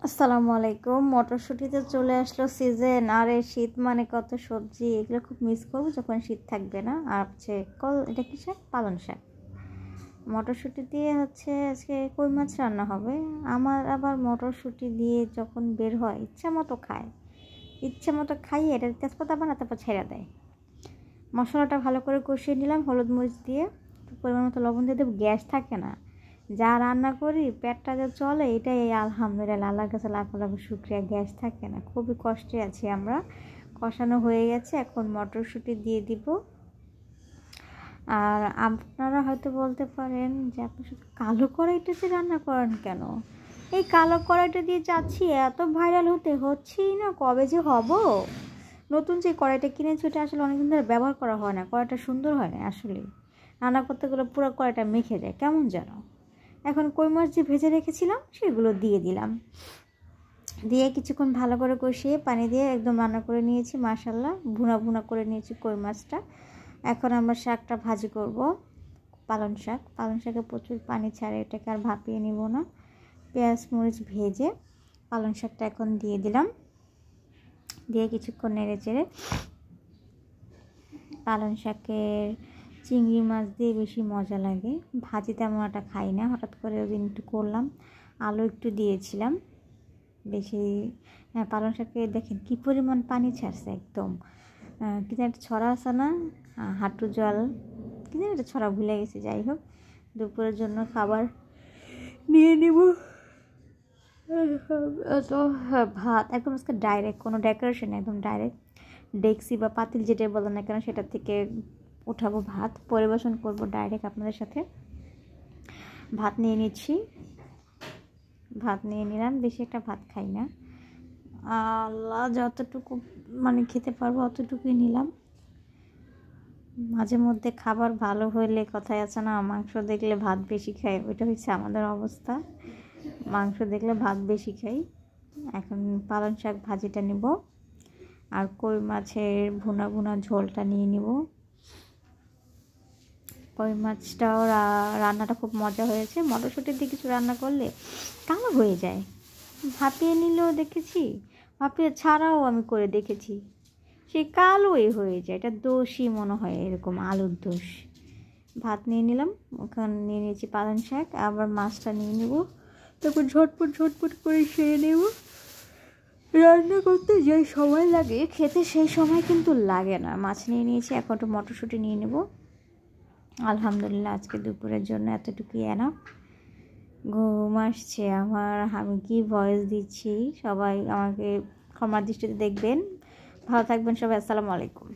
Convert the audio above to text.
আসসালামু আলাইকুম। মটরশুঁটিতে চলে আসলো সিজন। আর এই শীত মানে কত সবজি, এগুলো খুব মিস করবো যখন শীত থাকবে না। আর হচ্ছে এটা কি শাক? পালং শাক। মটরশুঁটি দিয়ে হচ্ছে আজকে কই মাছ রান্না হবে। আমার আবার মটরশুঁটি দিয়ে যখন বের হয় ইচ্ছা মতো খায়, ইচ্ছা মতো খাইয়ে এটা তেজপাতা বানা তারপর ছেড়ে দেয়। মশলাটা ভালো করে কষিয়ে নিলাম হলুদ মরিচ দিয়ে, পরিমাণ মতো লবণ দিয়ে দেবো। গ্যাস থাকে না, যা রান্না করি পেটটা যে চলে এটাই আলহামদুলিল্লাহ, আল্লাহর কাছে লাখ লাখ শুকরিয়া। গ্যাস থাকে না, খুবই কষ্টে আছি আমরা। কষানো হয়ে গেছে, এখন মটরশুঁটি দিয়ে দিব। আর আপনারা হয়তো বলতে পারেন যে আপনি শুধু কালো কড়াইটাতে রান্না করেন কেন? এই কালো কড়াইটা দিয়ে যাচ্ছি এত ভাইরাল হচ্ছেই না, কবে যে হব। নতুন যে কড়াইটা কিনেছি ওটা আসলে অনেকদিন ধরে ব্যবহার করা হয় না, কড়াইটা সুন্দর হয় না আসলে। রান্না করতে গেলে পুরো কড়াইটা মেখে যায় কেমন যেন। এখন কই মাছ যে ভেজে রেখেছিলাম সেগুলো দিয়ে দিলাম, দিয়ে কিছুক্ষণ ভালো করে কষিয়ে পানি দিয়ে একদম রান্না করে নিয়েছি। মাশাআল্লাহ, ভুনা ভুনা করে নিয়েছি কই মাছটা। এখন আমরা শাকটা ভাজি করব। পালং শাকে প্রচুর পানি ছাড়ে, এটাকে আর ভাপিয়ে নিব না। পেঁয়াজ মরিচ ভেজে পালং শাকটা এখন দিয়ে দিলাম, দিয়ে কিছুক্ষণ নেড়ে চেড়ে। পালং শাকের চিংড়ি মাছ দিয়ে বেশি মজা লাগে, ভাজি তেমন একটা খাই না, হঠাৎ করে ওদিন একটু করলাম। আলু একটু দিয়েছিলাম বেশি। হ্যাঁ, পালং শাকে দেখেন কী পরিমাণ পানি ছাড়ছে একদম। কিন্তু একটা ছড়া আছে না, হাঁটু জল, কিন্তু একটা ছড়া ভুলে গেছি। যাই হোক, দুপুরের জন্য খাবার নিয়ে নেব। তো ভাত একদম আজকে ডাইরেক্ট, কোনো ডেকোরেশন, একদম ডাইরেক্ট ডেক্সি বা পাতিল যেটাই বলেন না কেন সেটার থেকে উঠাবো ভাত, পরিবেশন করব ডাইরেক্ট আপনাদের সাথে। ভাত নিয়ে নিচ্ছি, ভাত নিয়ে নিলাম। বেশি একটা ভাত খাই না, আল্লাহ যতটুকু মানে খেতে পারবো অতটুকুই নিলাম। মাঝে মধ্যে খাবার ভালো হইলে কথায় আছে না, মাংস দেখলে ভাত বেশি খাই, ওইটা হচ্ছে আমাদের অবস্থা। মাংস দেখলে ভাত বেশি খাই। এখন পালং শাক ভাজিটা নিব, আর কই মাছের ভুনা ভুনা ঝোলটা নিয়ে নিব। কই মাছটাও রান্নাটা খুব মজা হয়েছে। মটরশুঁটি দিয়ে কিছু রান্না করলে কালো হয়ে যায়, ভাপিয়ে নিলেও দেখেছি, ভাপিয়ে ছাড়াও আমি করে দেখেছি, সে কালোই হয়ে যায়। এটা দোষই মনে হয়, এরকম আলুর দোষ। ভাত নিয়ে নিলাম, ওখানে নিয়ে নিয়েছি পালং শাক, আবার মাছটা নিয়ে নেব, তারপর ঝটপট করে সেরে নেব। রান্না করতে যে সময় লাগে খেতে সেই সময় কিন্তু লাগে না। মাছ নিয়ে নিয়েছি, এখন একটু মটরশুঁটি নিয়ে নেব। আলহামদুলিল্লাহ, আজকে দুপুরের জন্য এতটুকুই এনাফ। ঘুম আসছে আমার, আমি কি ভয়েস দিচ্ছি, সবাই আমাকে ক্ষমার দৃষ্টিতে দেখবেন। ভালো থাকবেন সবাই, আসসালামু আলাইকুম।